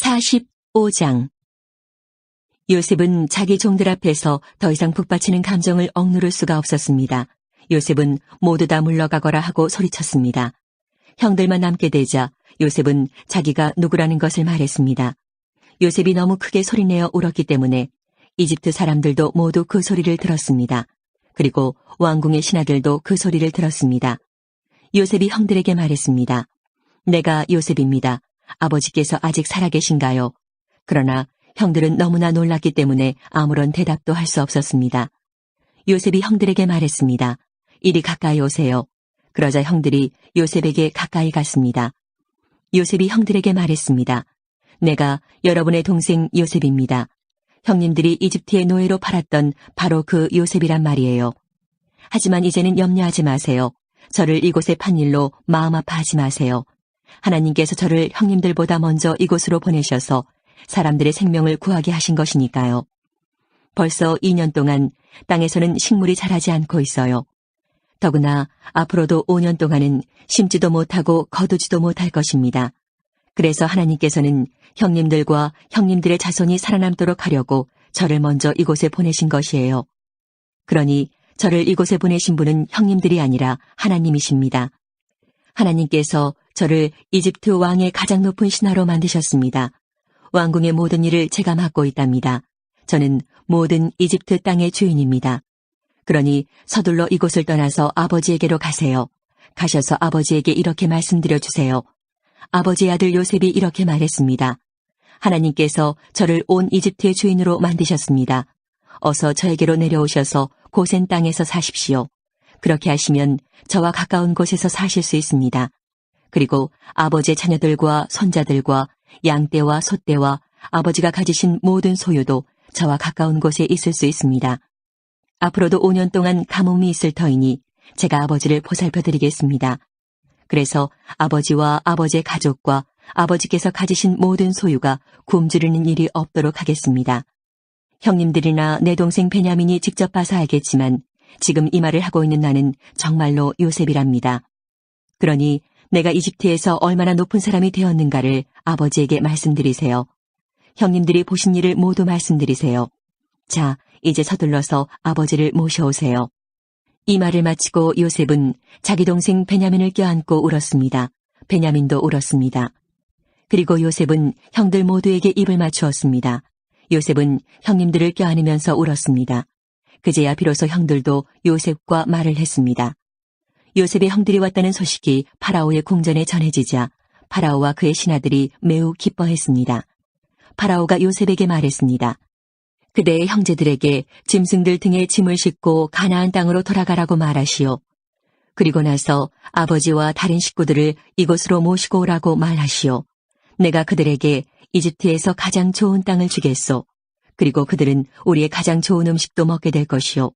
45장. 요셉은 자기 종들 앞에서 더 이상 북받치는 감정을 억누를 수가 없었습니다. 요셉은 모두 다 물러가거라 하고 소리쳤습니다. 형들만 남게 되자 요셉은 자기가 누구라는 것을 말했습니다. 요셉이 너무 크게 소리내어 울었기 때문에 이집트 사람들도 모두 그 소리를 들었습니다. 그리고 왕궁의 신하들도 그 소리를 들었습니다. 요셉이 형들에게 말했습니다. 내가 요셉입니다. 아버지께서 아직 살아계신가요? 그러나 형들은 너무나 놀랐기 때문에 아무런 대답도 할 수 없었습니다. 요셉이 형들에게 말했습니다. 이리 가까이 오세요. 그러자 형들이 요셉에게 가까이 갔습니다. 요셉이 형들에게 말했습니다. 내가 여러분의 동생 요셉입니다. 형님들이 이집트의 노예로 팔았던 바로 그 요셉이란 말이에요. 하지만 이제는 염려하지 마세요. 저를 이곳에 판 일로 마음 아파하지 마세요. 하나님께서 저를 형님들보다 먼저 이곳으로 보내셔서 사람들의 생명을 구하게 하신 것이니까요. 벌써 2년 동안 땅에서는 식물이 자라지 않고 있어요. 더구나 앞으로도 5년 동안은 심지도 못하고 거두지도 못할 것입니다. 그래서 하나님께서는 형님들과 형님들의 자손이 살아남도록 하려고 저를 먼저 이곳에 보내신 것이에요. 그러니 저를 이곳에 보내신 분은 형님들이 아니라 하나님이십니다. 하나님께서 저를 이집트 왕의 가장 높은 신하로 만드셨습니다. 왕궁의 모든 일을 제가 맡고 있답니다. 저는 모든 이집트 땅의 주인입니다. 그러니 서둘러 이곳을 떠나서 아버지에게로 가세요. 가셔서 아버지에게 이렇게 말씀드려 주세요. 아버지의 아들 요셉이 이렇게 말했습니다. 하나님께서 저를 온 이집트의 주인으로 만드셨습니다. 어서 저에게로 내려오셔서 고센 땅에서 사십시오. 그렇게 하시면 저와 가까운 곳에서 사실 수 있습니다. 그리고 아버지의 자녀들과 손자들과 양떼와 소떼와 아버지가 가지신 모든 소유도 저와 가까운 곳에 있을 수 있습니다. 앞으로도 5년 동안 가뭄이 있을 터이니 제가 아버지를 보살펴드리겠습니다. 그래서 아버지와 아버지의 가족과 아버지께서 가지신 모든 소유가 굶주리는 일이 없도록 하겠습니다. 형님들이나 내 동생 베냐민이 직접 봐서 알겠지만 지금 이 말을 하고 있는 나는 정말로 요셉이랍니다. 그러니 내가 이집트에서 얼마나 높은 사람이 되었는가를 아버지에게 말씀드리세요. 형님들이 보신 일을 모두 말씀드리세요. 자, 이제 서둘러서 아버지를 모셔오세요. 이 말을 마치고 요셉은 자기 동생 베냐민을 껴안고 울었습니다. 베냐민도 울었습니다. 그리고 요셉은 형들 모두에게 입을 맞추었습니다. 요셉은 형님들을 껴안으면서 울었습니다. 그제야 비로소 형들도 요셉과 말을 했습니다. 요셉의 형들이 왔다는 소식이 파라오의 궁전에 전해지자 파라오와 그의 신하들이 매우 기뻐했습니다. 파라오가 요셉에게 말했습니다. 그대의 형제들에게 짐승들 등에 짐을 싣고 가나안 땅으로 돌아가라고 말하시오. 그리고 나서 아버지와 다른 식구들을 이곳으로 모시고 오라고 말하시오. 내가 그들에게 이집트에서 가장 좋은 땅을 주겠소. 그리고 그들은 우리의 가장 좋은 음식도 먹게 될 것이오.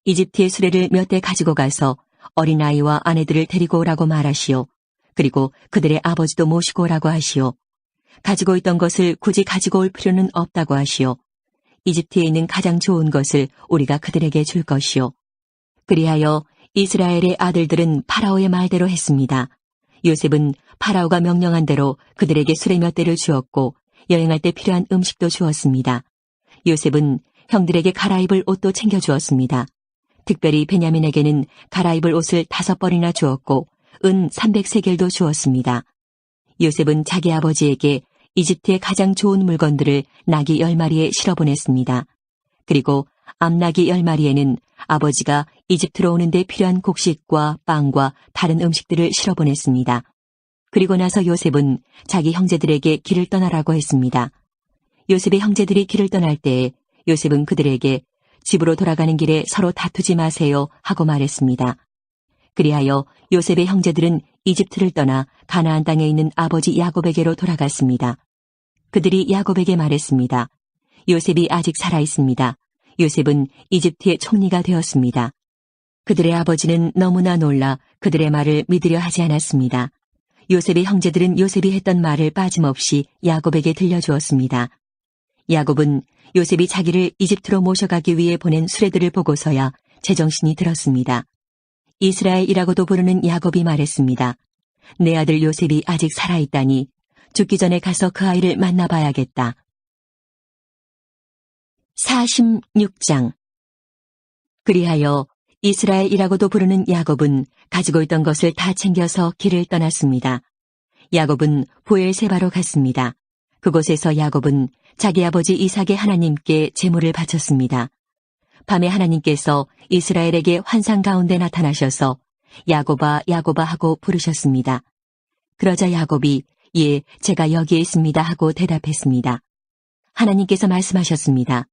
이집트의 수레를 몇 대 가지고 가서 어린아이와 아내들을 데리고 오라고 말하시오. 그리고 그들의 아버지도 모시고 오라고 하시오. 가지고 있던 것을 굳이 가지고 올 필요는 없다고 하시오. 이집트에 있는 가장 좋은 것을 우리가 그들에게 줄 것이오. 그리하여 이스라엘의 아들들은 파라오의 말대로 했습니다. 요셉은 파라오가 명령한 대로 그들에게 수레 몇 대를 주었고 여행할 때 필요한 음식도 주었습니다. 요셉은 형들에게 갈아입을 옷도 챙겨주었습니다. 특별히 베냐민에게는 갈아입을 옷을 5벌이나 주었고 은 300세겔도 주었습니다. 요셉은 자기 아버지에게 이집트의 가장 좋은 물건들을 나귀 10마리에 실어보냈습니다. 그리고 암나귀 10마리에는 아버지가 이집트로 오는데 필요한 곡식과 빵과 다른 음식들을 실어보냈습니다. 그리고 나서 요셉은 자기 형제들에게 길을 떠나라고 했습니다. 요셉의 형제들이 길을 떠날 때에 요셉은 그들에게 집으로 돌아가는 길에 서로 다투지 마세요 하고 말했습니다. 그리하여 요셉의 형제들은 이집트를 떠나 가나안 땅에 있는 아버지 야곱에게로 돌아갔습니다. 그들이 야곱에게 말했습니다. 요셉이 아직 살아 있습니다. 요셉은 이집트의 총리가 되었습니다. 그들의 아버지는 너무나 놀라 그들의 말을 믿으려 하지 않았습니다. 요셉의 형제들은 요셉이 했던 말을 빠짐없이 야곱에게 들려주었습니다. 야곱은 요셉이 자기를 이집트로 모셔가기 위해 보낸 수레들을 보고서야 제정신이 들었습니다. 이스라엘이라고도 부르는 야곱이 말했습니다. 내 아들 요셉이 아직 살아있다니 죽기 전에 가서 그 아이를 만나봐야겠다. 46장. 그리하여 이스라엘이라고도 부르는 야곱은 가지고 있던 것을 다 챙겨서 길을 떠났습니다. 야곱은 부엘세바로 갔습니다. 그곳에서 야곱은 자기 아버지 이삭의 하나님께 제물을 바쳤습니다. 밤에 하나님께서 이스라엘에게 환상 가운데 나타나셔서 야곱아 야곱아 하고 부르셨습니다. 그러자 야곱이 예, 제가 여기에 있습니다 하고 대답했습니다. 하나님께서 말씀하셨습니다.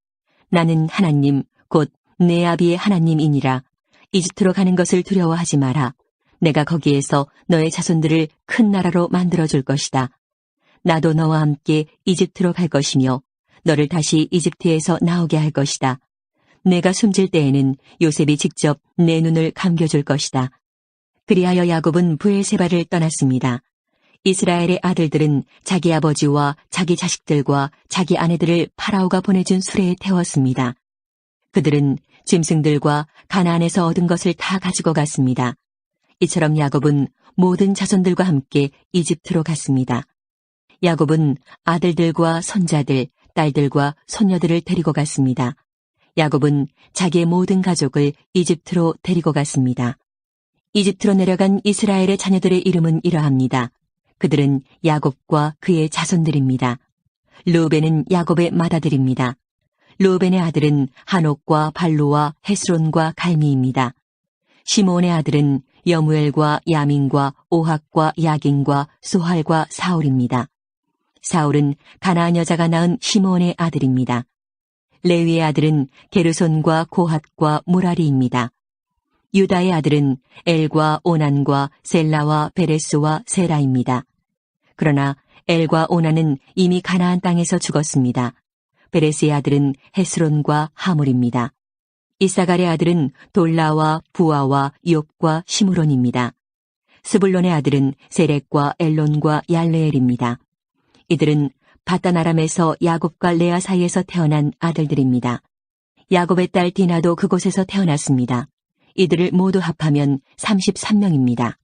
나는 하나님, 곧 내 아비의 하나님이니라. 이집트로 가는 것을 두려워하지 마라. 내가 거기에서 너의 자손들을 큰 나라로 만들어줄 것이다. 나도 너와 함께 이집트로 갈 것이며 너를 다시 이집트에서 나오게 할 것이다. 내가 숨질 때에는 요셉이 직접 내 눈을 감겨줄 것이다. 그리하여 야곱은 부엘세바를 떠났습니다. 이스라엘의 아들들은 자기 아버지와 자기 자식들과 자기 아내들을 파라오가 보내준 수레에 태웠습니다. 그들은 짐승들과 가나안에서 얻은 것을 다 가지고 갔습니다. 이처럼 야곱은 모든 자손들과 함께 이집트로 갔습니다. 야곱은 아들들과 손자들, 딸들과 손녀들을 데리고 갔습니다. 야곱은 자기의 모든 가족을 이집트로 데리고 갔습니다. 이집트로 내려간 이스라엘의 자녀들의 이름은 이러합니다. 그들은 야곱과 그의 자손들입니다. 르우벤은 야곱의 맏아들입니다. 르우벤의 아들은 한옥과 발루와 헤스론과 갈미입니다. 시므온의 아들은 여무엘과 야민과 오학과 야긴과 소할과 사울입니다. 사울은 가나안 여자가 낳은 시므온의 아들입니다. 레위의 아들은 게르손과 고핫과 무라리입니다. 유다의 아들은 엘과 오난과 셀라와 베레스와 세라입니다. 그러나 엘과 오난은 이미 가나안 땅에서 죽었습니다. 베레스의 아들은 헤스론과 하물입니다. 이사갈의 아들은 돌라와 부아와 욥과 시므론입니다. 스불론의 아들은 세렉과 엘론과 얄레엘입니다. 이들은 바단 아람에서 야곱과 레아 사이에서 태어난 아들들입니다. 야곱의 딸 디나도 그곳에서 태어났습니다. 이들을 모두 합하면 33명입니다.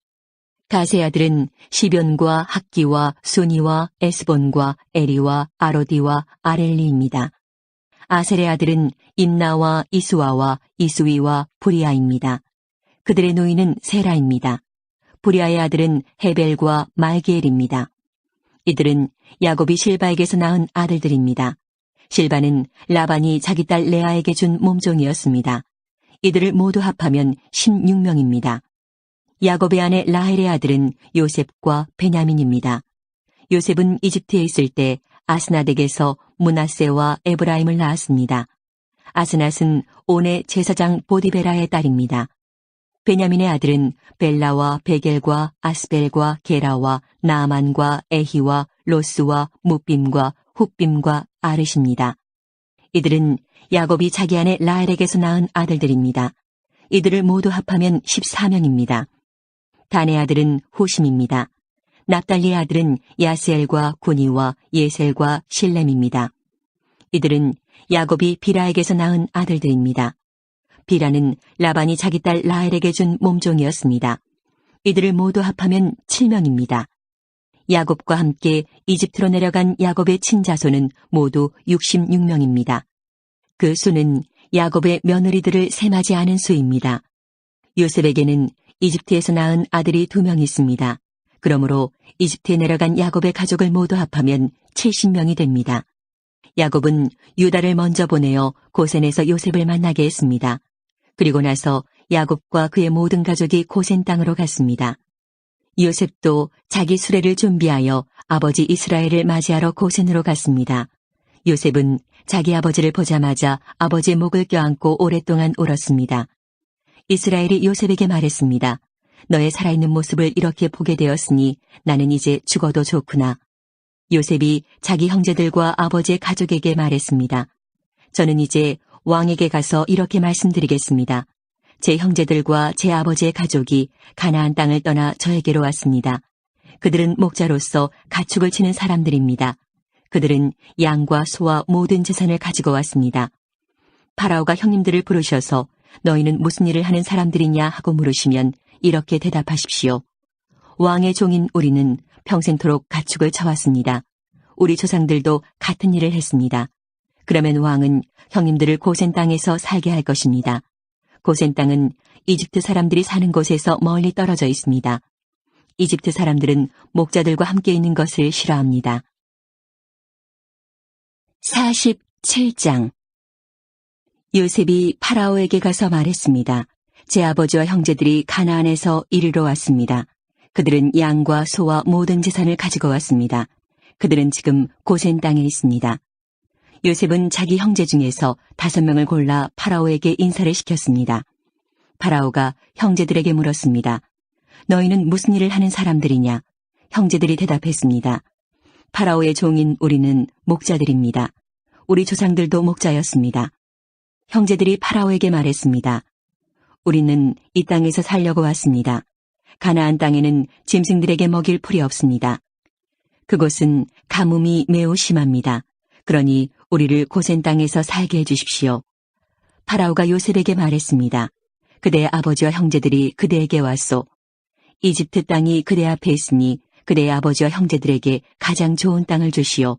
가세의 아들은 시변과 학기와 수니와 에스본과 에리와 아로디와 아렐리입니다. 아셀의 아들은 임나와 이수아와 이수위와 부리아입니다. 그들의 노인은 세라입니다. 부리아의 아들은 헤벨과 말기엘입니다. 이들은 야곱이 실바에게서 낳은 아들들입니다. 실바는 라반이 자기 딸 레아에게 준 몸종이었습니다. 이들을 모두 합하면 16명입니다. 야곱의 아내 라헬의 아들은 요셉과 베냐민입니다. 요셉은 이집트에 있을 때 아스낫에게서 므낫세와 에브라임을 낳았습니다. 아스낫은 온의 제사장 보디베라의 딸입니다. 베냐민의 아들은 벨라와 베겔과 아스벨과 게라와 나아만과 에히와 로스와 무빔과 훗빔과 아르십니다. 이들은 야곱이 자기 아내 라헬에게서 낳은 아들들입니다. 이들을 모두 합하면 14명입니다. 단의 아들은 호심입니다. 납달리의 아들은 야스엘과 구니와 예셀과 실렘입니다. 이들은 야곱이 비라에게서 낳은 아들들입니다. 비라는 라반이 자기 딸 라헬에게 준 몸종이었습니다. 이들을 모두 합하면 7명입니다. 야곱과 함께 이집트로 내려간 야곱의 친자손은 모두 66명입니다. 그 수는 야곱의 며느리들을 셈하지 않은 수입니다. 요셉에게는 이집트에서 낳은 아들이 2명 있습니다. 그러므로 이집트에 내려간 야곱의 가족을 모두 합하면 70명이 됩니다. 야곱은 유다를 먼저 보내어 고센에서 요셉을 만나게 했습니다. 그리고 나서 야곱과 그의 모든 가족이 고센 땅으로 갔습니다. 요셉도 자기 수레를 준비하여 아버지 이스라엘을 맞이하러 고센으로 갔습니다. 요셉은 자기 아버지를 보자마자 아버지의 목을 껴안고 오랫동안 울었습니다. 이스라엘이 요셉에게 말했습니다. 너의 살아있는 모습을 이렇게 보게 되었으니 나는 이제 죽어도 좋구나. 요셉이 자기 형제들과 아버지의 가족에게 말했습니다. 저는 이제 왕에게 가서 이렇게 말씀드리겠습니다. 제 형제들과 제 아버지의 가족이 가나안 땅을 떠나 저에게로 왔습니다. 그들은 목자로서 가축을 치는 사람들입니다. 그들은 양과 소와 모든 재산을 가지고 왔습니다. 파라오가 형님들을 부르셔서 너희는 무슨 일을 하는 사람들이냐 하고 물으시면 이렇게 대답하십시오. 왕의 종인 우리는 평생토록 가축을 쳐왔습니다. 우리 조상들도 같은 일을 했습니다. 그러면 왕은 형님들을 고센 땅에서 살게 할 것입니다. 고센 땅은 이집트 사람들이 사는 곳에서 멀리 떨어져 있습니다. 이집트 사람들은 목자들과 함께 있는 것을 싫어합니다. 47장 요셉이 파라오에게 가서 말했습니다. 제 아버지와 형제들이 가나안에서 이리로 왔습니다. 그들은 양과 소와 모든 재산을 가지고 왔습니다. 그들은 지금 고센 땅에 있습니다. 요셉은 자기 형제 중에서 5명을 골라 파라오에게 인사를 시켰습니다. 파라오가 형제들에게 물었습니다. 너희는 무슨 일을 하는 사람들이냐? 형제들이 대답했습니다. 파라오의 종인 우리는 목자들입니다. 우리 조상들도 목자였습니다. 형제들이 파라오에게 말했습니다. 우리는 이 땅에서 살려고 왔습니다. 가나안 땅에는 짐승들에게 먹일 풀이 없습니다. 그곳은 가뭄이 매우 심합니다. 그러니 우리를 고센 땅에서 살게 해주십시오. 파라오가 요셉에게 말했습니다. 그대의 아버지와 형제들이 그대에게 왔소. 이집트 땅이 그대 앞에 있으니 그대의 아버지와 형제들에게 가장 좋은 땅을 주시오.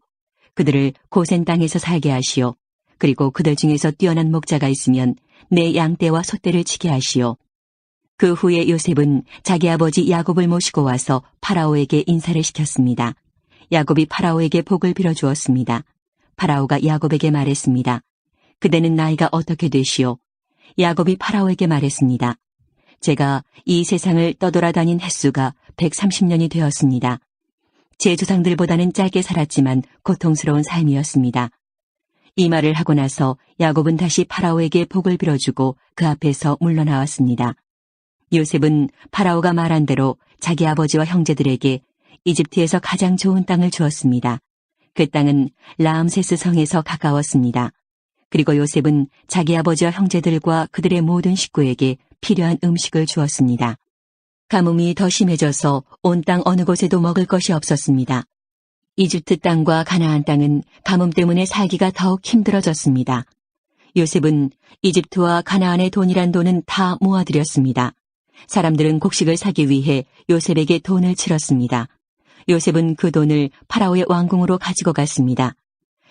그들을 고센 땅에서 살게 하시오. 그리고 그들 중에서 뛰어난 목자가 있으면 내 양떼와 소떼를 치게 하시오. 그 후에 요셉은 자기 아버지 야곱을 모시고 와서 파라오에게 인사를 시켰습니다. 야곱이 파라오에게 복을 빌어주었습니다. 파라오가 야곱에게 말했습니다. 그대는 나이가 어떻게 되시오? 야곱이 파라오에게 말했습니다. 제가 이 세상을 떠돌아다닌 횟수가 130년이 되었습니다. 제 조상들보다는 짧게 살았지만 고통스러운 삶이었습니다. 이 말을 하고 나서 야곱은 다시 파라오에게 복을 빌어주고 그 앞에서 물러나왔습니다. 요셉은 파라오가 말한 대로 자기 아버지와 형제들에게 이집트에서 가장 좋은 땅을 주었습니다. 그 땅은 라암세스 성에서 가까웠습니다. 그리고 요셉은 자기 아버지와 형제들과 그들의 모든 식구에게 필요한 음식을 주었습니다. 가뭄이 더 심해져서 온 땅 어느 곳에도 먹을 것이 없었습니다. 이집트 땅과 가나안 땅은 가뭄 때문에 살기가 더욱 힘들어졌습니다. 요셉은 이집트와 가나안의 돈이란 돈은 다 모아들였습니다. 사람들은 곡식을 사기 위해 요셉에게 돈을 치렀습니다. 요셉은 그 돈을 파라오의 왕궁으로 가지고 갔습니다.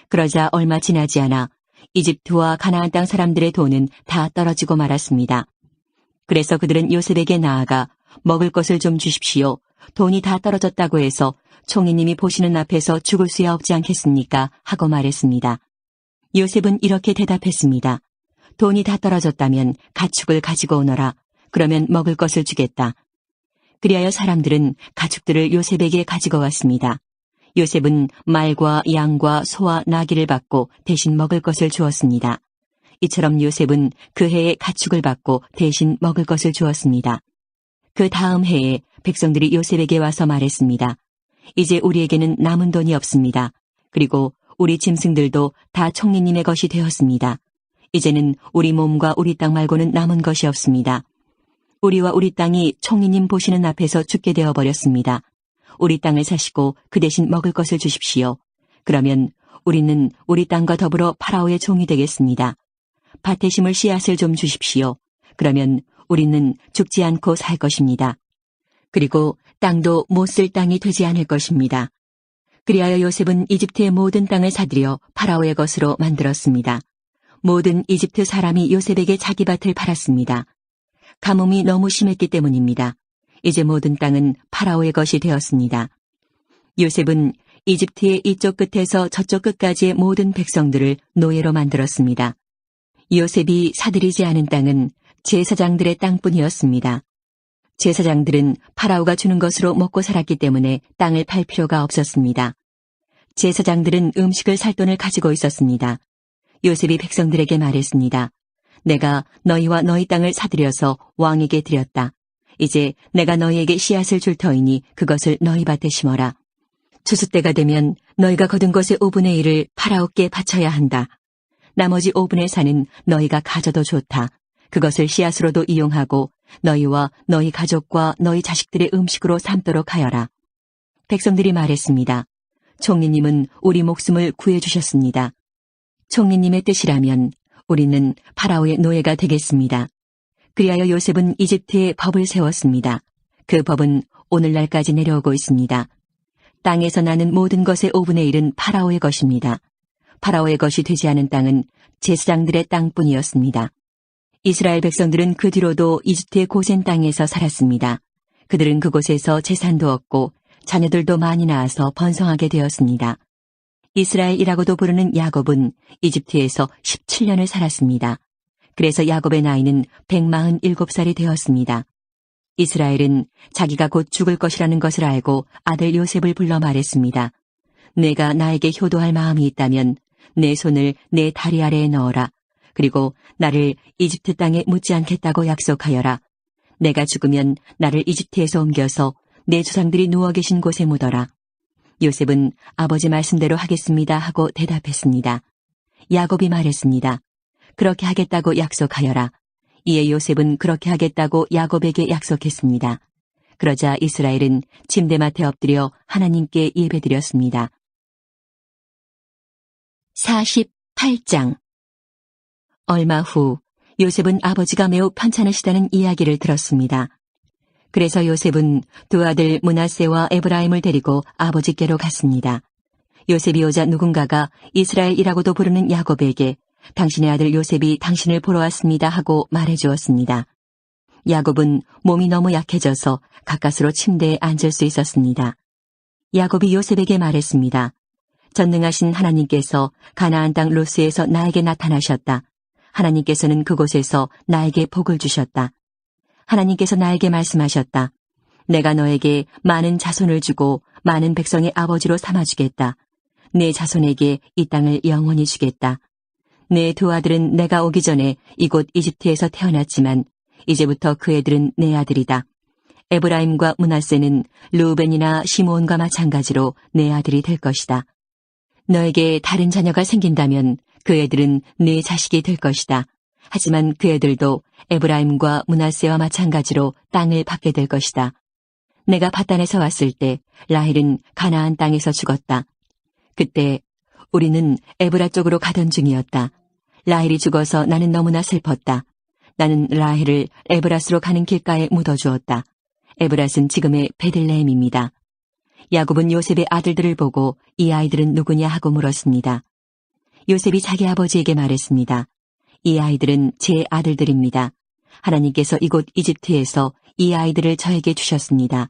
그러자 얼마 지나지 않아 이집트와 가나안 땅 사람들의 돈은 다 떨어지고 말았습니다. 그래서 그들은 요셉에게 나아가 먹을 것을 좀 주십시오. 돈이 다 떨어졌다고 해서 총리님이 보시는 앞에서 죽을 수야 없지 않겠습니까? 하고 말했습니다. 요셉은 이렇게 대답했습니다. 돈이 다 떨어졌다면 가축을 가지고 오너라. 그러면 먹을 것을 주겠다. 그리하여 사람들은 가축들을 요셉에게 가지고 왔습니다. 요셉은 말과 양과 소와 나귀를 받고 대신 먹을 것을 주었습니다. 이처럼 요셉은 그 해에 가축을 받고 대신 먹을 것을 주었습니다. 그 다음 해에 백성들이 요셉에게 와서 말했습니다. 이제 우리에게는 남은 돈이 없습니다. 그리고 우리 짐승들도 다 총리님의 것이 되었습니다. 이제는 우리 몸과 우리 땅 말고는 남은 것이 없습니다. 우리와 우리 땅이 총리님 보시는 앞에서 죽게 되어버렸습니다. 우리 땅을 사시고 그 대신 먹을 것을 주십시오. 그러면 우리는 우리 땅과 더불어 파라오의 종이 되겠습니다. 밭에 심을 씨앗을 좀 주십시오. 그러면 우리는 죽지 않고 살 것입니다. 그리고 땅도 못 쓸 땅이 되지 않을 것입니다. 그리하여 요셉은 이집트의 모든 땅을 사들여 파라오의 것으로 만들었습니다. 모든 이집트 사람이 요셉에게 자기 밭을 팔았습니다. 가뭄이 너무 심했기 때문입니다. 이제 모든 땅은 파라오의 것이 되었습니다. 요셉은 이집트의 이쪽 끝에서 저쪽 끝까지의 모든 백성들을 노예로 만들었습니다. 요셉이 사들이지 않은 땅은 제사장들의 땅뿐이었습니다. 제사장들은 파라오가 주는 것으로 먹고 살았기 때문에 땅을 팔 필요가 없었습니다. 제사장들은 음식을 살 돈을 가지고 있었습니다. 요셉이 백성들에게 말했습니다. 내가 너희와 너희 땅을 사들여서 왕에게 드렸다. 이제 내가 너희에게 씨앗을 줄 터이니 그것을 너희 밭에 심어라. 추수 때가 되면 너희가 거둔 것의 5분의 1을 파라오께 바쳐야 한다. 나머지 5분의 4는 너희가 가져도 좋다. 그것을 씨앗으로도 이용하고 너희와 너희 가족과 너희 자식들의 음식으로 삼도록 하여라. 백성들이 말했습니다. 총리님은 우리 목숨을 구해주셨습니다. 총리님의 뜻이라면 우리는 파라오의 노예가 되겠습니다. 그리하여 요셉은 이집트에 법을 세웠습니다. 그 법은 오늘날까지 내려오고 있습니다. 땅에서 나는 모든 것의 5분의 1은 파라오의 것입니다. 파라오의 것이 되지 않은 땅은 제사장들의 땅뿐이었습니다. 이스라엘 백성들은 그 뒤로도 이집트의 고센 땅에서 살았습니다. 그들은 그곳에서 재산도 얻고 자녀들도 많이 낳아서 번성하게 되었습니다. 이스라엘이라고도 부르는 야곱은 이집트에서 17년을 살았습니다. 그래서 야곱의 나이는 147살이 되었습니다. 이스라엘은 자기가 곧 죽을 것이라는 것을 알고 아들 요셉을 불러 말했습니다. 내가 나에게 효도할 마음이 있다면 내 손을 내 다리 아래에 넣어라. 그리고 나를 이집트 땅에 묻지 않겠다고 약속하여라. 내가 죽으면 나를 이집트에서 옮겨서 내 조상들이 누워 계신 곳에 묻어라. 요셉은 아버지 말씀대로 하겠습니다 하고 대답했습니다. 야곱이 말했습니다. 그렇게 하겠다고 약속하여라. 이에 요셉은 그렇게 하겠다고 야곱에게 약속했습니다. 그러자 이스라엘은 침대맡에 엎드려 하나님께 예배드렸습니다. 48장. 얼마 후 요셉은 아버지가 매우 편찮으시다는 이야기를 들었습니다. 그래서 요셉은 두 아들 므낫세와 에브라임을 데리고 아버지께로 갔습니다. 요셉이 오자 누군가가 이스라엘이라고도 부르는 야곱에게 당신의 아들 요셉이 당신을 보러 왔습니다 하고 말해주었습니다. 야곱은 몸이 너무 약해져서 가까스로 침대에 앉을 수 있었습니다. 야곱이 요셉에게 말했습니다. 전능하신 하나님께서 가나안 땅 루스에서 나에게 나타나셨다. 하나님께서는 그곳에서 나에게 복을 주셨다. 하나님께서 나에게 말씀하셨다. 내가 너에게 많은 자손을 주고 많은 백성의 아버지로 삼아주겠다. 내 자손에게 이 땅을 영원히 주겠다. 내 두 아들은 내가 오기 전에 이곳 이집트에서 태어났지만 이제부터 그 애들은 내 아들이다. 에브라임과 므낫세는 르우벤이나 시므온과 마찬가지로 내 아들이 될 것이다. 너에게 다른 자녀가 생긴다면 그 애들은 네 자식이 될 것이다. 하지만 그 애들도 에브라임과 므낫세와 마찬가지로 땅을 받게 될 것이다. 내가 바단에서 왔을 때 라헬은 가나안 땅에서 죽었다. 그때 우리는 에브라 쪽으로 가던 중이었다. 라헬이 죽어서 나는 너무나 슬펐다. 나는 라헬을 에브라스로 가는 길가에 묻어주었다. 에브라스는 지금의 베들레헴입니다. 야곱은 요셉의 아들들을 보고 이 아이들은 누구냐 하고 물었습니다. 요셉이 자기 아버지에게 말했습니다. 이 아이들은 제 아들들입니다. 하나님께서 이곳 이집트에서 이 아이들을 저에게 주셨습니다.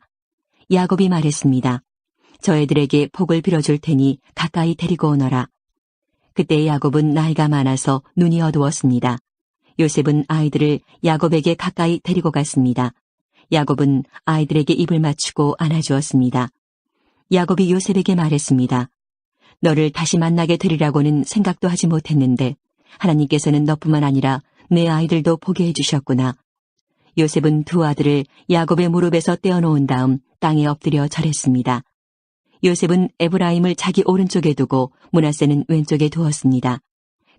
야곱이 말했습니다. 저애들에게 복을 빌어줄 테니 가까이 데리고 오너라. 그때 야곱은 나이가 많아서 눈이 어두웠습니다. 요셉은 아이들을 야곱에게 가까이 데리고 갔습니다. 야곱은 아이들에게 입을 맞추고 안아주었습니다. 야곱이 요셉에게 말했습니다. 너를 다시 만나게 되리라고는 생각도 하지 못했는데 하나님께서는 너뿐만 아니라 내 아이들도 보게 해주셨구나. 요셉은 두 아들을 야곱의 무릎에서 떼어놓은 다음 땅에 엎드려 절했습니다. 요셉은 에브라임을 자기 오른쪽에 두고 므낫세는 왼쪽에 두었습니다.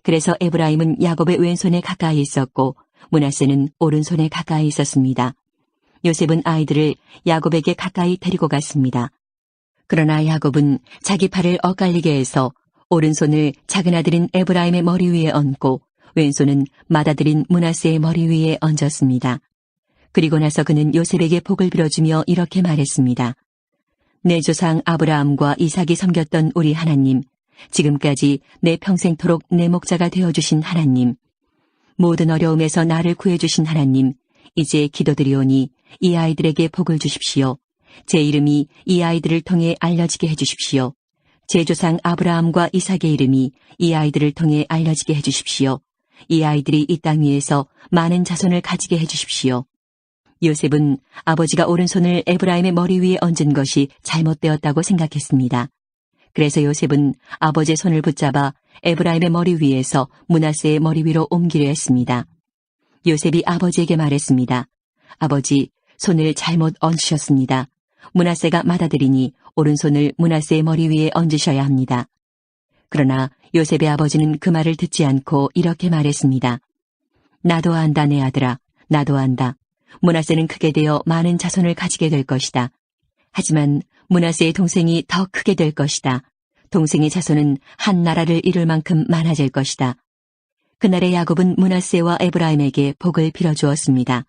그래서 에브라임은 야곱의 왼손에 가까이 있었고 므낫세는 오른손에 가까이 있었습니다. 요셉은 아이들을 야곱에게 가까이 데리고 갔습니다. 그러나 야곱은 자기 팔을 엇갈리게 해서 오른손을 작은 아들인 에브라임의 머리 위에 얹고 왼손은 맏아들인 므낫세의 머리 위에 얹었습니다. 그리고 나서 그는 요셉에게 복을 빌어주며 이렇게 말했습니다. 내 조상 아브라함과 이삭이 섬겼던 우리 하나님, 지금까지 내 평생토록 내 목자가 되어주신 하나님, 모든 어려움에서 나를 구해주신 하나님, 이제 기도드리오니 이 아이들에게 복을 주십시오. 제 이름이 이 아이들을 통해 알려지게 해주십시오. 제 조상 아브라함과 이삭의 이름이 이 아이들을 통해 알려지게 해주십시오. 이 아이들이 이 땅 위에서 많은 자손을 가지게 해주십시오. 요셉은 아버지가 오른손을 에브라임의 머리 위에 얹은 것이 잘못되었다고 생각했습니다. 그래서 요셉은 아버지의 손을 붙잡아 에브라임의 머리 위에서 므낫세의 머리 위로 옮기려 했습니다. 요셉이 아버지에게 말했습니다. 아버지, 손을 잘못 얹으셨습니다. 므낫세가 맏아들이니 오른손을 므낫세의 머리 위에 얹으셔야 합니다. 그러나 요셉의 아버지는 그 말을 듣지 않고 이렇게 말했습니다. 나도 안다, 내 아들아. 나도 안다. 므낫세는 크게 되어 많은 자손을 가지게 될 것이다. 하지만 므낫세의 동생이 더 크게 될 것이다. 동생의 자손은 한 나라를 이룰 만큼 많아질 것이다. 그날의 야곱은 므낫세와 에브라임에게 복을 빌어주었습니다.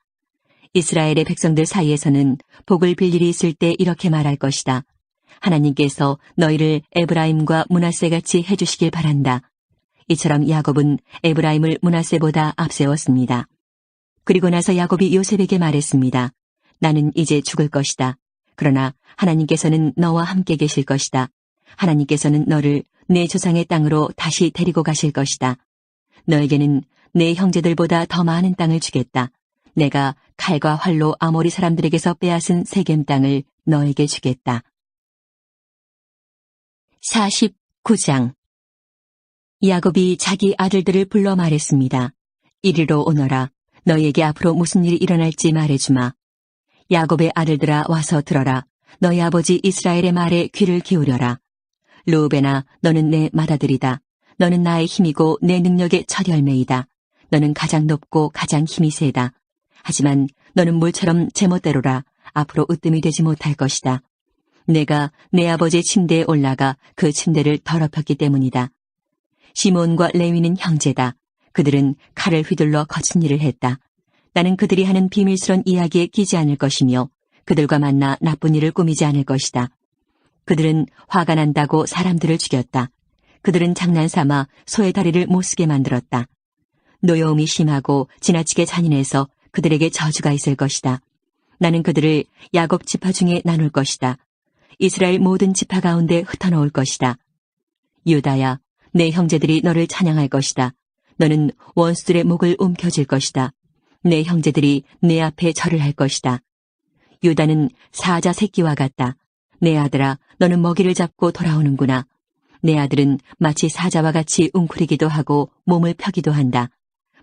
이스라엘의 백성들 사이에서는 복을 빌 일이 있을 때 이렇게 말할 것이다. 하나님께서 너희를 에브라임과 므낫세같이 해주시길 바란다. 이처럼 야곱은 에브라임을 므낫세보다 앞세웠습니다. 그리고 나서 야곱이 요셉에게 말했습니다. 나는 이제 죽을 것이다. 그러나 하나님께서는 너와 함께 계실 것이다. 하나님께서는 너를 내 조상의 땅으로 다시 데리고 가실 것이다. 너에게는 내 형제들보다 더 많은 땅을 주겠다. 내가 칼과 활로 아모리 사람들에게서 빼앗은 세겜 땅을 너에게 주겠다. 49장. 야곱이 자기 아들들을 불러 말했습니다. 이리로 오너라. 너희에게 앞으로 무슨 일이 일어날지 말해주마. 야곱의 아들들아 와서 들어라. 너희 아버지 이스라엘의 말에 귀를 기울여라. 르우벤아, 너는 내 맏아들이다. 너는 나의 힘이고 내 능력의 첫 열매이다. 너는 가장 높고 가장 힘이 세다. 하지만 너는 물처럼 제멋대로라. 앞으로 으뜸이 되지 못할 것이다. 내가 내 아버지의 침대에 올라가 그 침대를 더럽혔기 때문이다. 시몬과 레위는 형제다. 그들은 칼을 휘둘러 거친 일을 했다. 나는 그들이 하는 비밀스러운 이야기에 끼지 않을 것이며 그들과 만나 나쁜 일을 꾸미지 않을 것이다. 그들은 화가 난다고 사람들을 죽였다. 그들은 장난삼아 소의 다리를 못쓰게 만들었다. 노여움이 심하고 지나치게 잔인해서 그들에게 저주가 있을 것이다. 나는 그들을 야곱 지파 중에 나눌 것이다. 이스라엘 모든 지파 가운데 흩어놓을 것이다. 유다야, 내 형제들이 너를 찬양할 것이다. 너는 원수들의 목을 움켜쥘 것이다. 내 형제들이 내 앞에 절을 할 것이다. 유다는 사자 새끼와 같다. 내 아들아, 너는 먹이를 잡고 돌아오는구나. 내 아들은 마치 사자와 같이 웅크리기도 하고 몸을 펴기도 한다.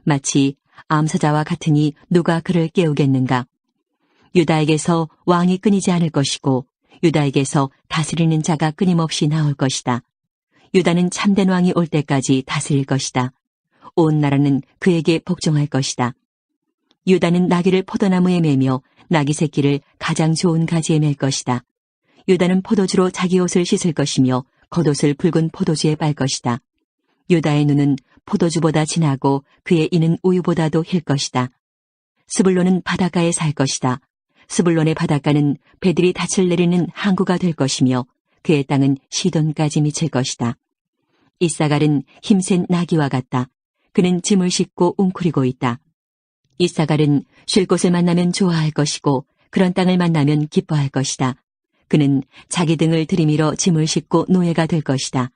마치 암사자와 같으니 누가 그를 깨우겠는가. 유다에게서 왕이 끊이지 않을 것이고 유다에게서 다스리는 자가 끊임없이 나올 것이다. 유다는 참된 왕이 올 때까지 다스릴 것이다. 온 나라는 그에게 복종할 것이다. 유다는 나귀를 포도나무에 매며 나귀 새끼를 가장 좋은 가지에 맬 것이다. 유다는 포도주로 자기 옷을 씻을 것이며 겉옷을 붉은 포도주에 빨 것이다. 유다의 눈은 포도주보다 진하고 그의 이는 우유보다도 힐 것이다. 스불론은 바닷가에 살 것이다. 스불론의 바닷가는 배들이 닻을 내리는 항구가 될 것이며 그의 땅은 시돈까지 미칠 것이다. 이사갈은 힘센 나귀와 같다. 그는 짐을 싣고 웅크리고 있다. 이사갈은 쉴 곳을 만나면 좋아할 것이고 그런 땅을 만나면 기뻐할 것이다. 그는 자기 등을 들이밀어 짐을 싣고 노예가 될 것이다.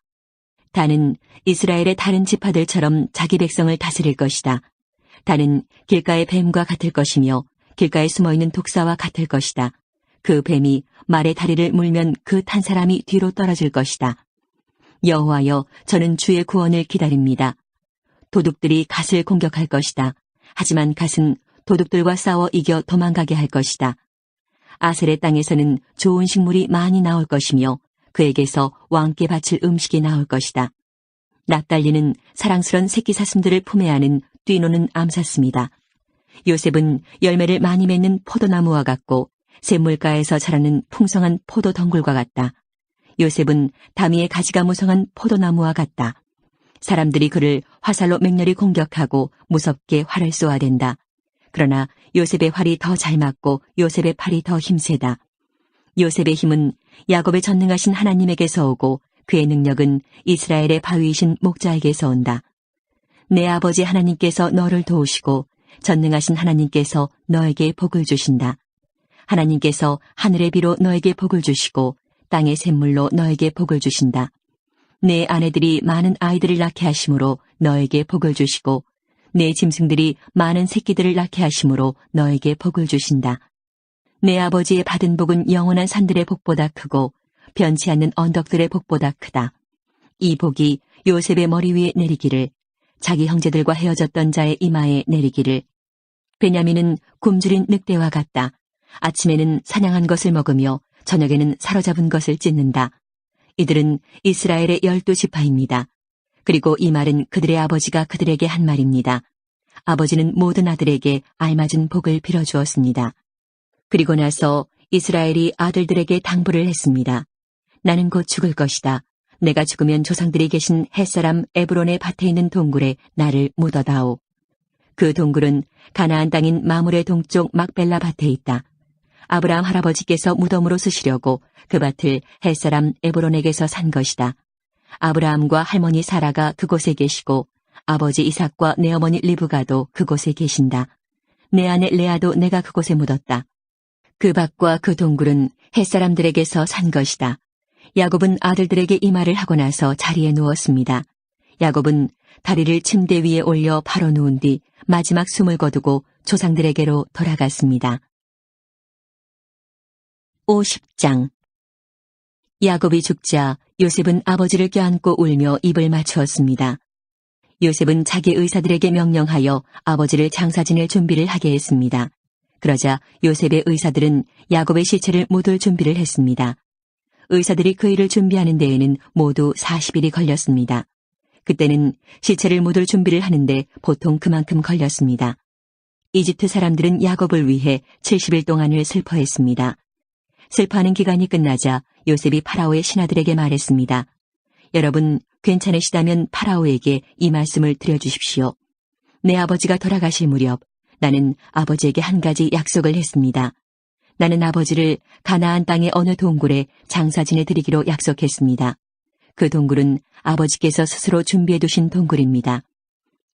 다는 이스라엘의 다른 지파들처럼 자기 백성을 다스릴 것이다. 다는 길가의 뱀과 같을 것이며 길가에 숨어있는 독사와 같을 것이다. 그 뱀이 말의 다리를 물면 그 탄 사람이 뒤로 떨어질 것이다. 여호와여, 저는 주의 구원을 기다립니다. 도둑들이 갓을 공격할 것이다. 하지만 갓은 도둑들과 싸워 이겨 도망가게 할 것이다. 아셀의 땅에서는 좋은 식물이 많이 나올 것이며 그에게서 왕께 바칠 음식이 나올 것이다. 납달리는 사랑스런 새끼 사슴들을 품에 안은 뛰노는 암사슴이다. 요셉은 열매를 많이 맺는 포도나무와 같고 샘물가에서 자라는 풍성한 포도 덩굴과 같다. 요셉은 다미의 가지가 무성한 포도나무와 같다. 사람들이 그를 화살로 맹렬히 공격하고 무섭게 활을 쏘아댄다. 그러나 요셉의 활이 더 잘 맞고 요셉의 팔이 더 힘세다. 요셉의 힘은 야곱의 전능하신 하나님에게서 오고 그의 능력은 이스라엘의 바위이신 목자에게서 온다. 내 아버지 하나님께서 너를 도우시고 전능하신 하나님께서 너에게 복을 주신다. 하나님께서 하늘의 비로 너에게 복을 주시고 땅의 샘물로 너에게 복을 주신다. 내 아내들이 많은 아이들을 낳게 하심으로 너에게 복을 주시고 내 짐승들이 많은 새끼들을 낳게 하심으로 너에게 복을 주신다. 내 아버지의 받은 복은 영원한 산들의 복보다 크고 변치 않는 언덕들의 복보다 크다. 이 복이 요셉의 머리 위에 내리기를, 자기 형제들과 헤어졌던 자의 이마에 내리기를. 베냐민은 굶주린 늑대와 같다. 아침에는 사냥한 것을 먹으며 저녁에는 사로잡은 것을 찢는다. 이들은 이스라엘의 12지파입니다. 그리고 이 말은 그들의 아버지가 그들에게 한 말입니다. 아버지는 모든 아들에게 알맞은 복을 빌어주었습니다. 그리고 나서 이스라엘이 아들들에게 당부를 했습니다. 나는 곧 죽을 것이다. 내가 죽으면 조상들이 계신 햇사람 에브론의 밭에 있는 동굴에 나를 묻어다오. 그 동굴은 가나안 땅인 마물의 동쪽 막벨라 밭에 있다. 아브라함 할아버지께서 무덤으로 쓰시려고 그 밭을 햇사람 에브론에게서 산 것이다. 아브라함과 할머니 사라가 그곳에 계시고 아버지 이삭과 내 어머니 리브가도 그곳에 계신다. 내 아내 레아도 내가 그곳에 묻었다. 그 밭과 그 동굴은 햇사람들에게서 산 것이다. 야곱은 아들들에게 이 말을 하고 나서 자리에 누웠습니다. 야곱은 다리를 침대 위에 올려 바로 누운 뒤 마지막 숨을 거두고 조상들에게로 돌아갔습니다. 50장. 야곱이 죽자 요셉은 아버지를 껴안고 울며 입을 맞추었습니다. 요셉은 자기 의사들에게 명령하여 아버지를 장사 지낼 준비를 하게 했습니다. 그러자 요셉의 의사들은 야곱의 시체를 묻을 준비를 했습니다. 의사들이 그 일을 준비하는 데에는 모두 40일이 걸렸습니다. 그때는 시체를 묻을 준비를 하는데 보통 그만큼 걸렸습니다. 이집트 사람들은 야곱을 위해 70일 동안을 슬퍼했습니다. 슬퍼하는 기간이 끝나자 요셉이 파라오의 신하들에게 말했습니다. 여러분, 괜찮으시다면 파라오에게 이 말씀을 드려주십시오. 내 아버지가 돌아가실 무렵 나는 아버지에게 한 가지 약속을 했습니다. 나는 아버지를 가나안 땅의 어느 동굴에 장사 지내드리기로 약속했습니다. 그 동굴은 아버지께서 스스로 준비해 두신 동굴입니다.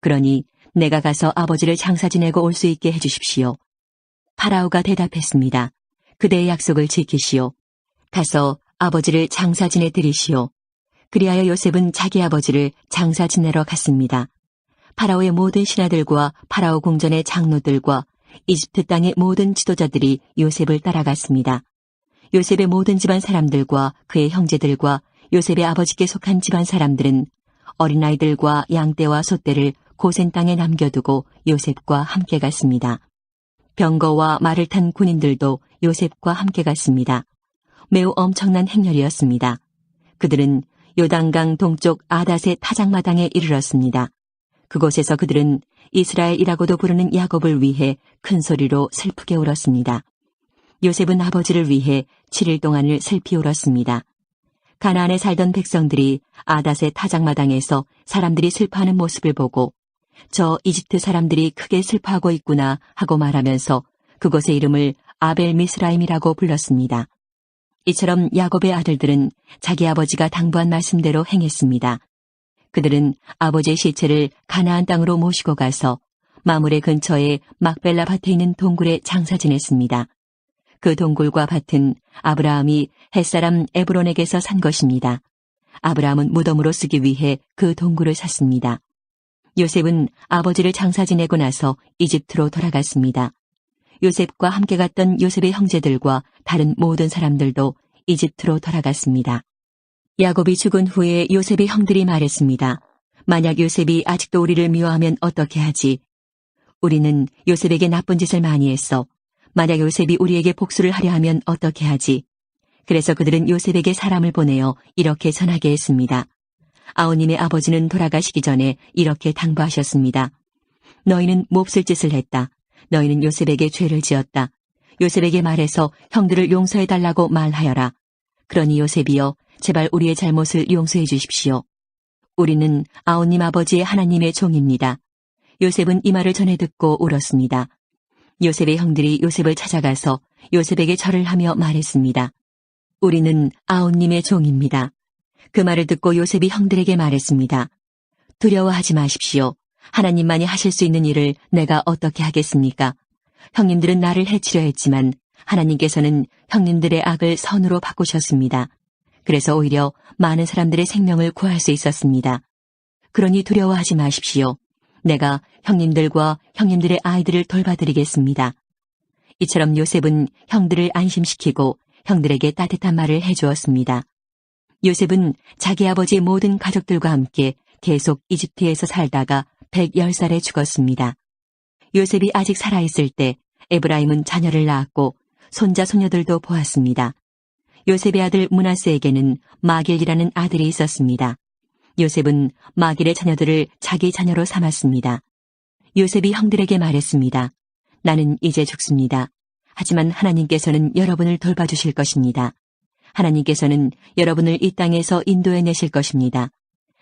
그러니 내가 가서 아버지를 장사 지내고 올 수 있게 해주십시오. 파라오가 대답했습니다. 그대의 약속을 지키시오. 가서 아버지를 장사 지내드리시오. 그리하여 요셉은 자기 아버지를 장사 지내러 갔습니다. 파라오의 모든 신하들과 파라오 궁전의 장로들과 이집트 땅의 모든 지도자들이 요셉을 따라갔습니다. 요셉의 모든 집안 사람들과 그의 형제들과 요셉의 아버지께 속한 집안 사람들은 어린아이들과 양떼와 소떼를 고센 땅에 남겨두고 요셉과 함께 갔습니다. 병거와 말을 탄 군인들도 요셉과 함께 갔습니다. 매우 엄청난 행렬이었습니다. 그들은 요단강 동쪽 아닷의 타작마당에 이르렀습니다. 그곳에서 그들은 이스라엘이라고도 부르는 야곱을 위해 큰 소리로 슬프게 울었습니다. 요셉은 아버지를 위해 7일 동안을 슬피 울었습니다. 가나안에 살던 백성들이 아닷의 타작마당에서 사람들이 슬퍼하는 모습을 보고 저 이집트 사람들이 크게 슬퍼하고 있구나 하고 말하면서 그곳의 이름을 아벨 미스라임이라고 불렀습니다. 이처럼 야곱의 아들들은 자기 아버지가 당부한 말씀대로 행했습니다. 그들은 아버지의 시체를 가나안 땅으로 모시고 가서 마물의 근처에 막벨라 밭에 있는 동굴에 장사 지냈습니다. 그 동굴과 밭은 아브라함이 햇사람 에브론에게서 산 것입니다. 아브라함은 무덤으로 쓰기 위해 그 동굴을 샀습니다. 요셉은 아버지를 장사 지내고 나서 이집트로 돌아갔습니다. 요셉과 함께 갔던 요셉의 형제들과 다른 모든 사람들도 이집트로 돌아갔습니다. 야곱이 죽은 후에 요셉의 형들이 말했습니다. 만약 요셉이 아직도 우리를 미워하면 어떻게 하지? 우리는 요셉에게 나쁜 짓을 많이 했어. 만약 요셉이 우리에게 복수를 하려 하면 어떻게 하지? 그래서 그들은 요셉에게 사람을 보내어 이렇게 전하게 했습니다. 아우님의 아버지는 돌아가시기 전에 이렇게 당부하셨습니다. 너희는 몹쓸 짓을 했다. 너희는 요셉에게 죄를 지었다. 요셉에게 말해서 형들을 용서해달라고 말하여라. 그러니 요셉이여 제발 우리의 잘못을 용서해 주십시오. 우리는 아우님 아버지의 하나님의 종입니다. 요셉은 이 말을 전해 듣고 울었습니다. 요셉의 형들이 요셉을 찾아가서 요셉에게 절을 하며 말했습니다. 우리는 아우님의 종입니다. 그 말을 듣고 요셉이 형들에게 말했습니다. 두려워하지 마십시오. 하나님만이 하실 수 있는 일을 내가 어떻게 하겠습니까? 형님들은 나를 해치려 했지만 하나님께서는 형님들의 악을 선으로 바꾸셨습니다. 그래서 오히려 많은 사람들의 생명을 구할 수 있었습니다. 그러니 두려워하지 마십시오. 내가 형님들과 형님들의 아이들을 돌봐드리겠습니다. 이처럼 요셉은 형들을 안심시키고 형들에게 따뜻한 말을 해주었습니다. 요셉은 자기 아버지의 모든 가족들과 함께 계속 이집트에서 살다가 110살에 죽었습니다. 요셉이 아직 살아있을 때 에브라임은 자녀를 낳았고 손자 손녀들도 보았습니다. 요셉의 아들 므낫세에게는 마길이라는 아들이 있었습니다. 요셉은 마길의 자녀들을 자기 자녀로 삼았습니다. 요셉이 형들에게 말했습니다. 나는 이제 죽습니다. 하지만 하나님께서는 여러분을 돌봐주실 것입니다. 하나님께서는 여러분을 이 땅에서 인도해내실 것입니다.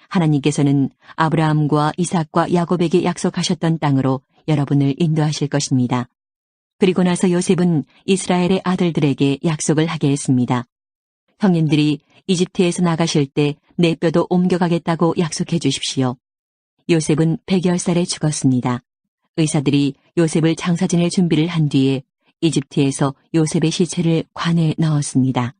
하나님께서는 아브라함과 이삭과 야곱에게 약속하셨던 땅으로 여러분을 인도하실 것입니다. 그리고 나서 요셉은 이스라엘의 아들들에게 약속을 하게 했습니다. 형님들이 이집트에서 나가실 때 내 뼈도 옮겨가겠다고 약속해 주십시오. 요셉은 100여 살에 죽었습니다. 의사들이 요셉을 장사 지낼 준비를 한 뒤에 이집트에서 요셉의 시체를 관에 넣었습니다.